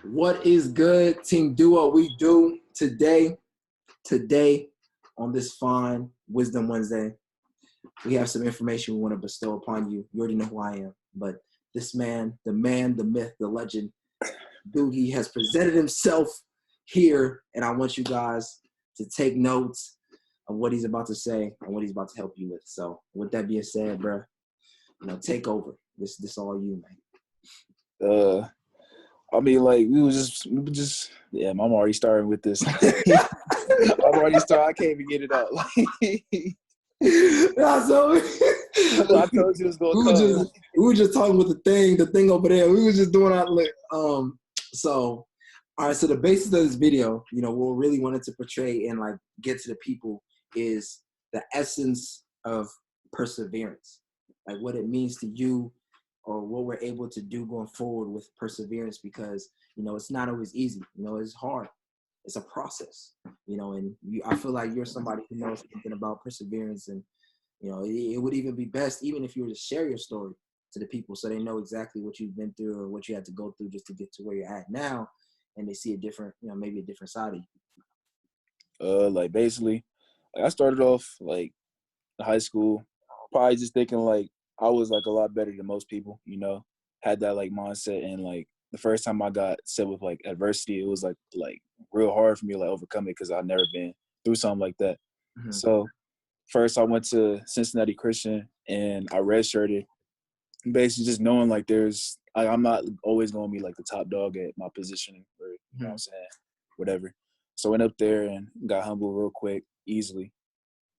What is good, Team Do What We Do today on this fine Wisdom Wednesday? We have some information we want to bestow upon you. You already know who I am, but this man, the myth, the legend, Dugue has presented himself here, and I want you guys to take notes of what he's about to say and what he's about to help you with. So, with that being said, bro, take over. This all you, man. I mean, like we were just. Yeah, I'm already starting with this. I'm already starting. I can't even get it out. So I told you it was gonna come. We were just talking with the thing over there. We were just doing our So, all right. So the basis of this video, what we really wanted to portray and like get to the people is the essence of perseverance, like what it means to you, or what we're able to do going forward with perseverance, because it's not always easy. It's hard. It's a process. And I feel like you're somebody who knows something about perseverance, and it would even be best even if you were to share your story to the people, so they know exactly what you've been through or what you had to go through just to get to where you're at now, and they see a different, maybe a different side of you. Like basically, like I started off like in high school, probably just thinking like I was like a lot better than most people, had that like mindset. And like the first time I got set with like adversity, it was like real hard for me to like overcome it, because I've never been through something like that. Mm-hmm. So first I went to Cincinnati Christian and I redshirted, basically just knowing like I'm not always going to be like the top dog at my position, or you know what I'm saying, whatever. So I went up there and got humbled real quick, easily,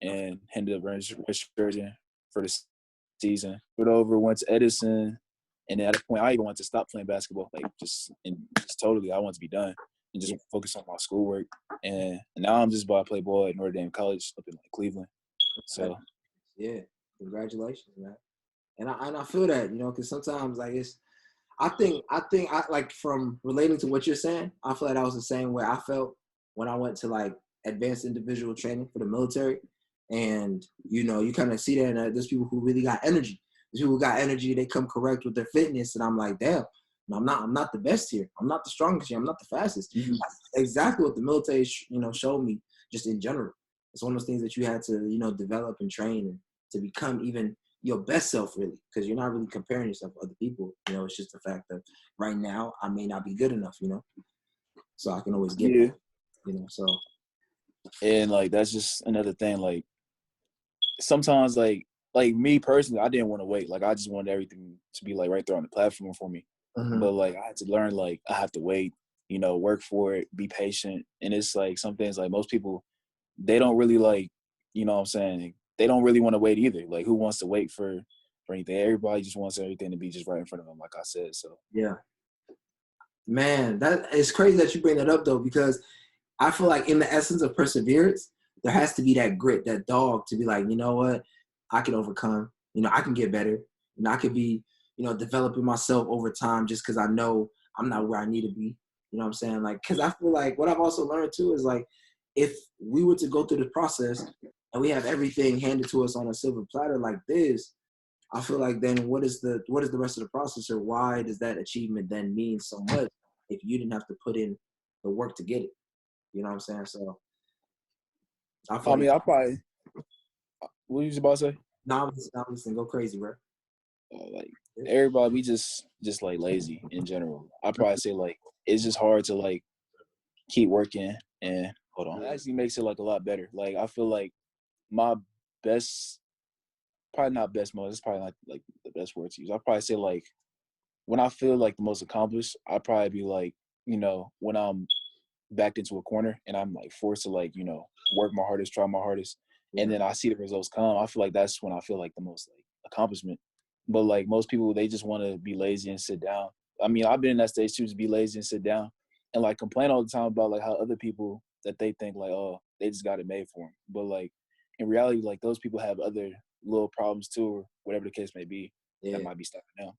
and ended up redshirting for the season. But over, went to Edison, and at a point I even wanted to stop playing basketball, like just totally. I wanted to be done and just focus on my schoolwork. And now I'm just about to play ball at Notre Dame College up in like Cleveland. So yeah, congratulations, man. And I feel that, because sometimes like I think like, from relating to what you're saying, I feel like that was the same way I felt when I went to like advanced individual training for the military. And, you kind of see that, and there's people who really got energy. There's people who got energy, they come correct with their fitness. And I'm like, damn, I'm not the best here. I'm not the strongest here. I'm not the fastest. Mm-hmm. That's exactly what the military, showed me just in general. It's one of those things that you had to, develop and train and to become even your best self, really, because you're not really comparing yourself to other people. It's just the fact that right now I may not be good enough, so I can always get better, so. And like, that's just another thing. Like sometimes like me personally, I didn't want to wait. Like I just wanted everything to be like right there on the platform for me. Mm-hmm. But like I had to learn, like I have to wait, work for it, be patient. And it's like some things, like most people, they don't really like, what I'm saying, they don't really want to wait either. Like who wants to wait for anything? Everybody just wants everything to be just right in front of them, like I said. So yeah, man, that is crazy that you bring that up though, because I feel like in the essence of perseverance, there has to be that grit, that dog to be like, you know what, I can overcome, I can get better. I could be, developing myself over time just because I know I'm not where I need to be. You know what I'm saying? Like, because I feel like what I've also learned too is like, if we were to go through the process and we have everything handed to us on a silver platter like this, I feel like then what is the rest of the process, or why does that achievement then mean so much if you didn't have to put in the work to get it? You know what I'm saying? So I probably. What were you about to say? No, I'm listening. Go crazy, bro. Like everybody, we just like lazy in general. I probably say like it's just hard to like keep working. And hold on, it actually makes it like a lot better. Like I feel like my best, probably not best mode. It's probably not like the best word to use. I probably say like when I feel like the most accomplished, I probably be like, when I'm backed into a corner and I'm like forced to like, work my hardest, try my hardest, and then I see the results come. I feel like that's when I feel like the most like accomplishment. But like most people, they just want to be lazy and sit down. I mean, I've been in that stage too, to be lazy and sit down and like complain all the time about like how other people that they think like, oh, they just got it made for them. But like in reality, like those people have other little problems too, or whatever the case may be, that might be stopping them.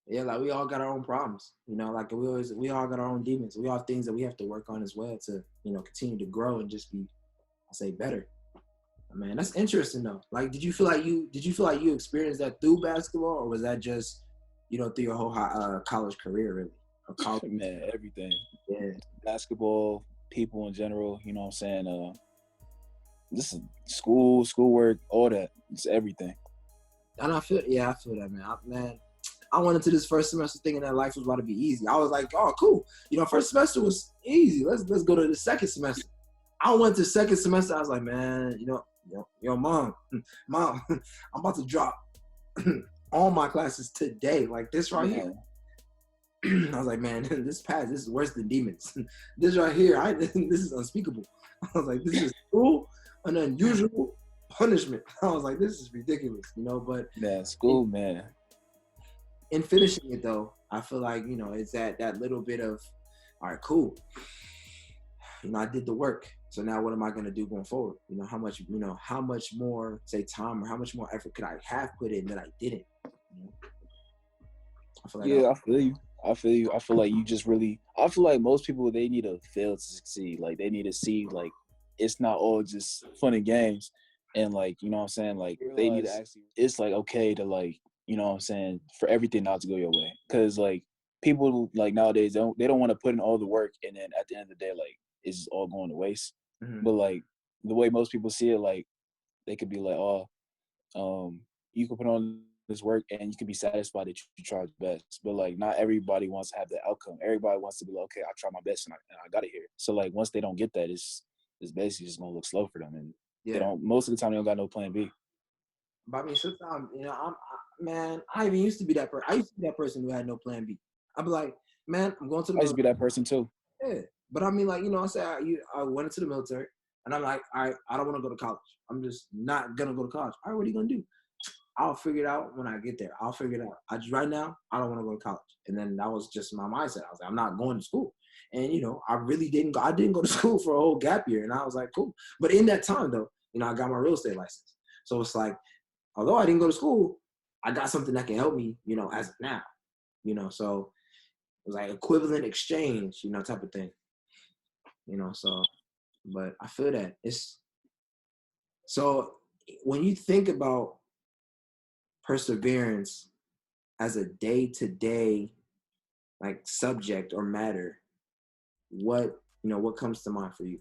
Yeah, like we all got our own problems, like we all got our own demons. We all have things that we have to work on as well to, continue to grow and just be, better. Man, that's interesting though. Like, did you feel like you experienced that through basketball, or was that just, through your whole college career, really? or college. Man, everything. Yeah. Basketball, people in general, you know what I'm saying? This is schoolwork, all that. It's everything. And I feel that, man. I went into this first semester thinking that life was about to be easy. I was like, oh, cool. First semester was easy. Let's go to the second semester. I went to second semester. I was like, man, mom, I'm about to drop all my classes today, like this right here. I was like, man, this is worse than demons. This right here, this is unspeakable. I was like, this is cruel, an unusual punishment. I was like, this is ridiculous, but school, man. In finishing it though, I feel like, it's that little bit of, all right, cool. I did the work. So now what am I going to do going forward? How much more, say, time or how much more effort could I have put in that I didn't? I feel like I feel you. I feel like you just really, I feel like most people, they need to fail to succeed. Like they need to see, like, it's not all just fun and games. And like, you know what I'm saying? Like they need to actually, it's like, okay to like, you know what I'm saying, for everything not to go your way. Cause like people like nowadays, they don't want to put in all the work. And then at the end of the day, like it's just all going to waste. Mm-hmm. But like the way most people see it, like they could be like, you can put on this work and you can be satisfied that you tried your best. But like not everybody wants to have that outcome. Everybody wants to be like, okay, I tried my best and I got it here. So like once they don't get that, it's basically just gonna look slow for them. And they don't, most of the time they don't got no plan B. But I mean, sometimes, I even used to be that person. I used to be that person who had no plan B. I'd be like, man, I'm going to the military. I used to be that person too. Yeah. But I mean, like, I said, I went into the military and I'm like, all right, I don't want to go to college. I'm just not going to go to college. All right, what are you going to do? I'll figure it out when I get there. I'll figure it out. Right now, I don't want to go to college. And then that was just my mindset. I was like, I'm not going to school. And, I really didn't go. I didn't go to school for a whole gap year. And I was like, cool. But in that time, though, I got my real estate license. So it's like, although I didn't go to school, I got something that can help me, as of now. So it was like equivalent exchange, type of thing. So, but I feel that so when you think about perseverance as a day-to-day like subject or matter, what comes to mind for you?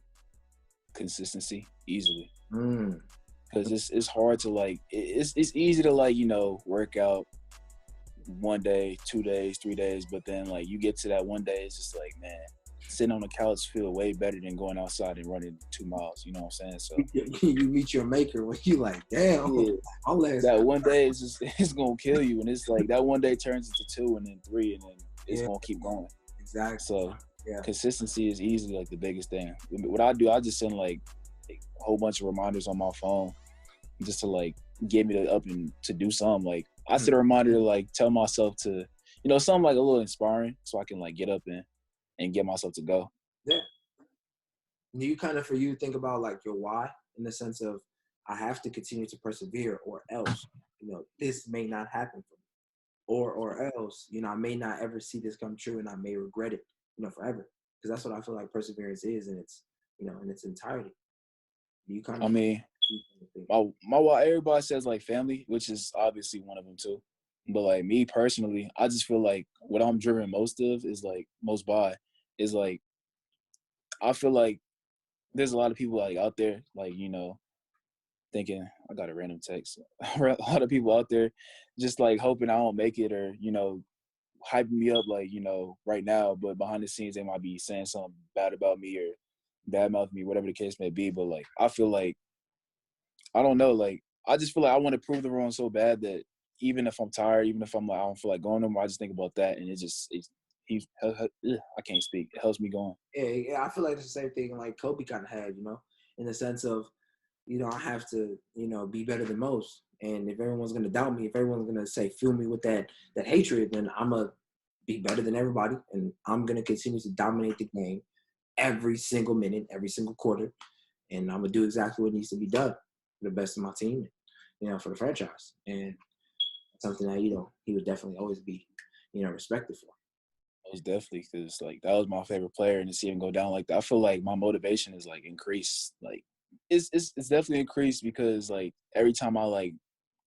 Consistency, easily. Because it's hard to like, it's easy to like, work out 1 day, 2 days, 3 days, but then like you get to that one day, it's just like, man, sitting on the couch feel way better than going outside and running 2 miles. You know what I'm saying? So you meet your maker when you like, damn, that one day is just, it's gonna kill you, and it's like that one day turns into 2 and then 3, and then it's gonna keep going. Exactly. So consistency is easily like the biggest thing. What I do, I just send like a whole bunch of reminders on my phone just to like get me up and to do something. Like I set a reminder to like tell myself to, something like a little inspiring so I can like get up and get myself to go. Yeah. Do you kind of, for you, think about like your why in the sense of I have to continue to persevere or else, this may not happen for me, or else, I may not ever see this come true and I may regret it, forever. Because that's what I feel like perseverance is in its, in its entirety. Do you kind of? I mean, my why, everybody says like family, which is obviously one of them too. But like me personally, I just feel like what I'm driven most by is like, I feel like there's a lot of people like out there, like, thinking, I got a random text. A lot of people out there just like hoping I don't make it, or, hyping me up like, right now, but behind the scenes they might be saying something bad about me or badmouth me, whatever the case may be. But like, I feel like, I don't know, like, I just feel like I want to prove them wrong so bad that even if I'm tired, even if I'm like, I don't feel like going no more, I just think about that, and I can't speak. It helps me going. Yeah, I feel like it's the same thing like Kobe kind of had, in the sense of, I have to, be better than most. And if everyone's going to doubt me, if everyone's going to say, fill me with that hatred, then I'm going to be better than everybody. And I'm going to continue to dominate the game every single minute, every single quarter. And I'm going to do exactly what needs to be done for the best of my team, for the franchise. And something that, he would definitely always be, respected for. Most definitely, because like that was my favorite player, and to see him go down like that, I feel like my motivation is like increased. Like it's definitely increased because like every time I like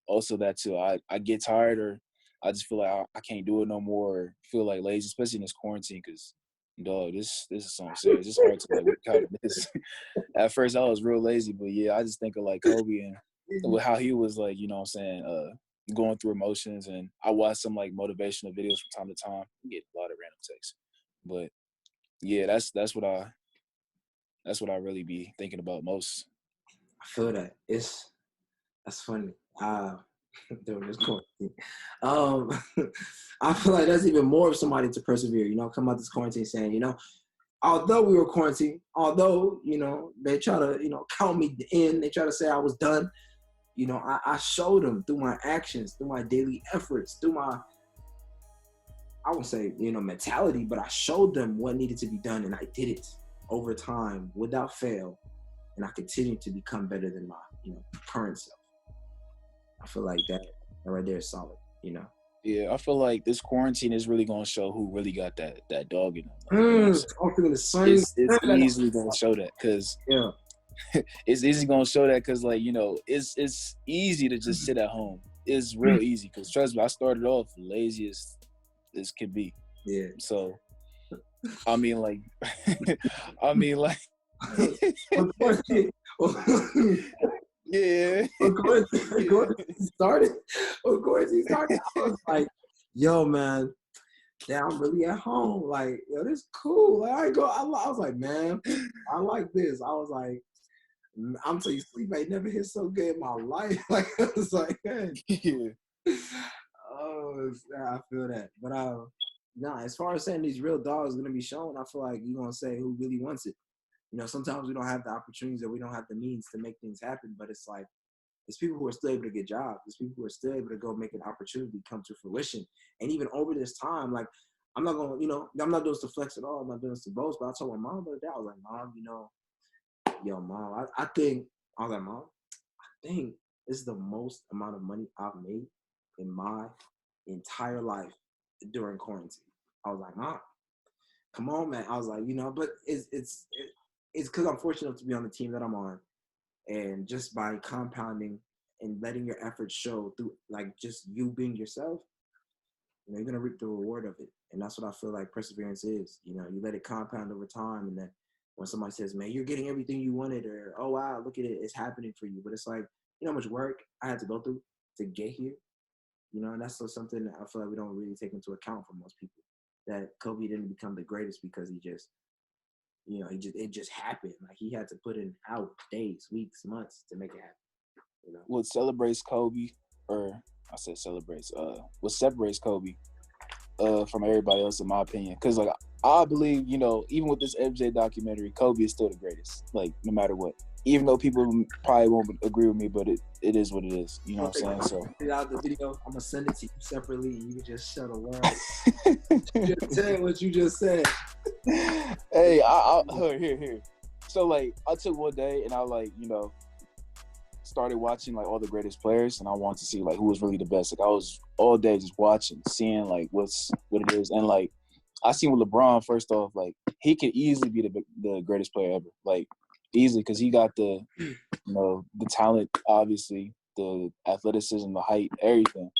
also that too, I get tired or I just feel like I can't do it no more. Or feel like lazy, especially in this quarantine, because dog, this is something serious. It's hard to like work out of this. At first, I was real lazy, but yeah, I just think of like Kobe and how he was like, you know what I'm saying, going through emotions. And I watch some like motivational videos from time to time. I get a lot of random texts, but yeah, that's what I really be thinking about most. I feel that. That's funny. During this quarantine. I feel like that's even more of somebody to persevere, come out this quarantine saying, although we were quarantined, although, they try to, count me in, they try to say I was done, I showed them through my actions, through my daily efforts, through my, I won't say, mentality, but I showed them what needed to be done, and I did it over time without fail, and I continue to become better than my, current self. I feel like that right there is solid, Yeah, I feel like this quarantine is really gonna show who really got that dog in them. Like, you know it's easily gonna show that because it's easy gonna show that because like it's easy to just sit at home. It's real easy because trust me, I started off lazy as can be. Yeah. So I mean like yeah. Of course he started. I was like, yo, man, I'm really at home. Like, yo, this is cool. Like, I was like, man, I like this. I was like, I'm telling you, sleep ain't never hit so good in my life. Like, I was like, hey. Yeah. Oh, I feel that. But as far as saying these real dogs gonna be shown, I feel like you're gonna say who really wants it. Sometimes we don't have the opportunities or we don't have the means to make things happen, but it's like, it's people who are still able to get jobs. There's people who are still able to go make an opportunity come to fruition. And even over this time, like, I'm not going to, I'm not doing this to flex at all. I'm not doing this to boast, but I told my mom the other day, I was like, Mom, Mom, I think, I was like, Mom, I think this is the most amount of money I've made in my entire life during quarantine. I was like, Mom, come on, man. I was like, but it's because I'm fortunate enough to be on the team that I'm on. And just by compounding and letting your efforts show through, like, just you being yourself, you're going to reap the reward of it. And that's what I feel like perseverance is. You let it compound over time. And then when somebody says, man, you're getting everything you wanted, or, oh, wow, look at it, it's happening for you. But it's like, how much work I had to go through to get here. And that's something that I feel like we don't really take into account for most people. That Kobe didn't become the greatest because he just, it just happened. Like, he had to put in out days, weeks, months to make it happen. What celebrates Kobe, or I said celebrates, what separates Kobe from everybody else, in my opinion, because like I believe, even with this MJ documentary, Kobe is still the greatest, like, no matter what. Even though people probably won't agree with me, but it is what it is. You know what I'm saying? So out the video, I'm gonna send it to you separately. You can just shut a word. Just say what you just said. Hey, I here. So like, I took one day and I started watching like all the greatest players, and I wanted to see like who was really the best. Like, I was all day just watching, seeing like what it is, and like I seen with LeBron, first off, like he could easily be the greatest player ever, like easily, because he got the the talent, obviously, the athleticism, the height, everything.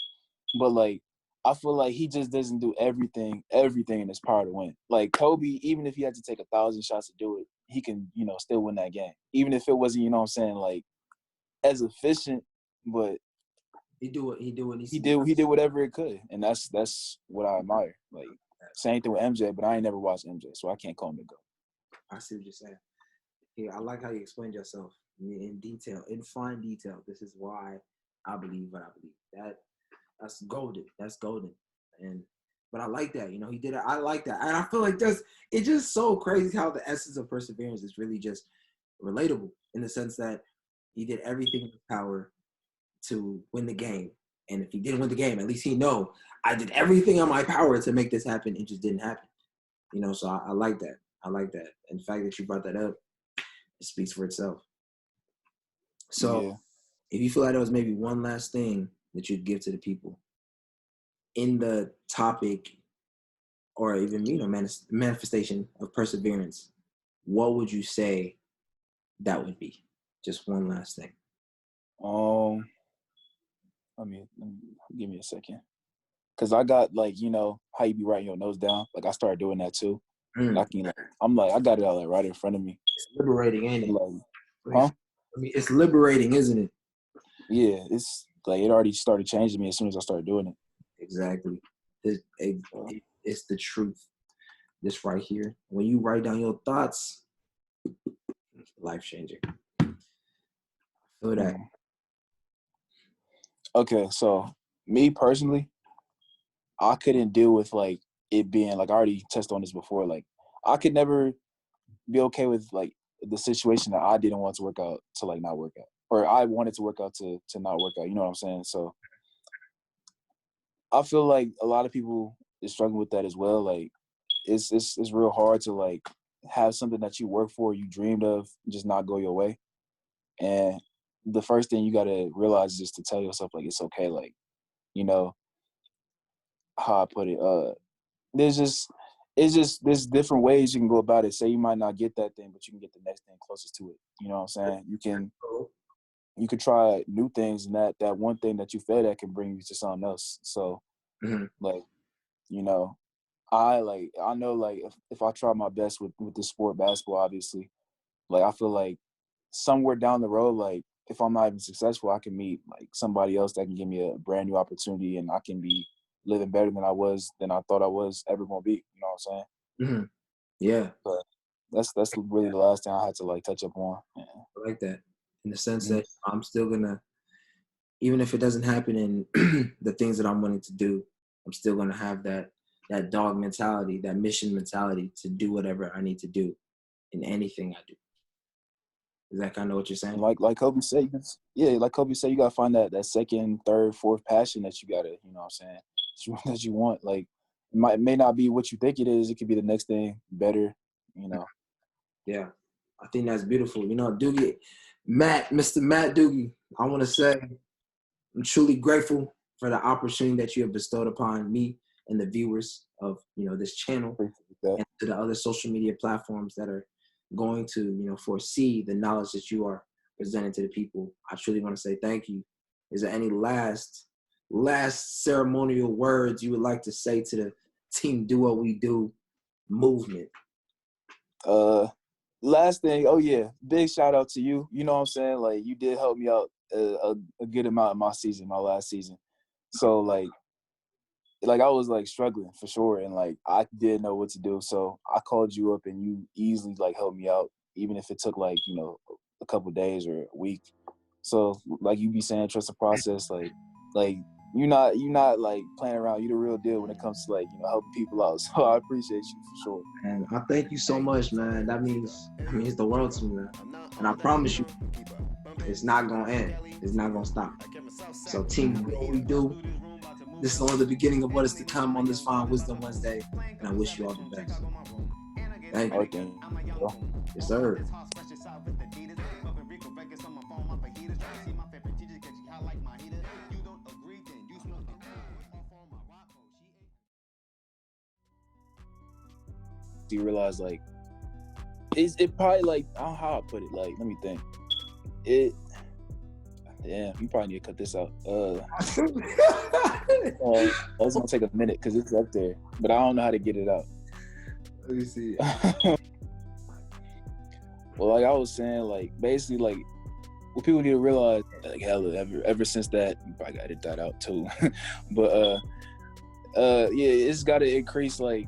But like, I feel like he just doesn't do everything in his power to win. Like Kobe, even if he had to take 1,000 shots to do it, he can still win that game, even if it wasn't like as efficient, but he did what he did whatever it could, and that's what I admire. Like, same thing with MJ, but I ain't never watched MJ, so I can't call him a GOAT. I see what you're saying. Yeah, I like how you explained yourself in detail, in fine detail. This is why I believe what I believe. That's golden. That's golden. But I like that. He did it. I like that, and I feel like it's just so crazy how the essence of perseverance is really just relatable, in the sense that he did everything in his power to win the game. And if he didn't win the game, at least he know I did everything in my power to make this happen. It just didn't happen. So I like that. I like that. And the fact that you brought that up, it speaks for itself. So if you feel like there was maybe one last thing that you'd give to the people in the topic, or even, manifestation of perseverance, what would you say that would be? Just one last thing. Let me give me a second. Cause I got like, you know, how you be writing your notes down. Like I started doing that too. And I can I'm like, I got it all like right in front of me. It's liberating, ain't it? Like, huh? I mean, it's liberating, isn't it? Yeah, it's like it already started changing me as soon as I started doing it. Exactly. It's the truth. This right here. When you write down your thoughts, life changing. I feel that. Okay, so me personally, I couldn't deal with like it being like I already touched on this before. Like I could never be okay with like the situation that I didn't want to work out to like not work out, or I wanted to work out to not work out. You know what I'm saying? So I feel like a lot of people is struggling with that as well. Like it's real hard to like have something that you work for, you dreamed of, just not go your way. And the first thing you gotta realize is just to tell yourself like it's okay. Like, you know, how I put it, there's different ways you can go about it. Say you might not get that thing, but you can get the next thing closest to it. You know what I'm saying? You can try new things, and that one thing that you failed at can bring you to something else. So like, you know, I know like if I try my best with the sport basketball, obviously, like I feel like somewhere down the road, like if I'm not even successful, I can meet like somebody else that can give me a brand new opportunity, and I can be living better than I thought I was ever gonna be. You know what I'm saying? Yeah. But that's really the last thing I had to like touch up on. Yeah. I like that, in the sense that I'm still gonna, even if it doesn't happen in the things that I'm wanting to do, I'm still gonna have that dog mentality, that mission mentality to do whatever I need to do in anything I do. Is that kind of what you're saying? Like Kobe said, like Kobe said, you gotta find that second, third, fourth passion that you gotta, you know what I'm saying, that you want. Like it may not be what you think it is. It could be the next thing better, you know. Yeah, I think that's beautiful. You know, Dugue, Mr. Matt Dugue, I want to say I'm truly grateful for the opportunity that you have bestowed upon me and the viewers of, you know, this channel and to the other social media platforms that are going to, you know, foresee the knowledge that you are presenting to the people. I truly want to say thank you. Is there any last ceremonial words you would like to say to the Team Do What We Do movement? Last thing, oh yeah, big shout out to you. You know what I'm saying? Like you did help me out a good amount in my last season. So like I was like struggling for sure, and like I didn't know what to do. So I called you up, and you easily like helped me out, even if it took like, you know, a couple of days or a week. So like you be saying, trust the process. Like you're not like playing around. You the real deal when it comes to like, you know, helping people out. So I appreciate you for sure. And I thank you so much, man. That means the world to me, man. And I promise you, it's not gonna end. It's not gonna stop. So team, do what we do. This is only the beginning of what is to come on this fine Wisdom Wednesday, and I wish you all the best. Thank you. Okay. Yes, sir. You realize like it probably like, I don't know how I put it. Like, let me think. Damn, you probably need to cut this out. It's gonna take a minute because it's up there, but I don't know how to get it out. Let me see. Well, like I was saying, like basically, like what people need to realize, like hell, ever since that, you probably got to edit that out too. But yeah, it's got to increase. Like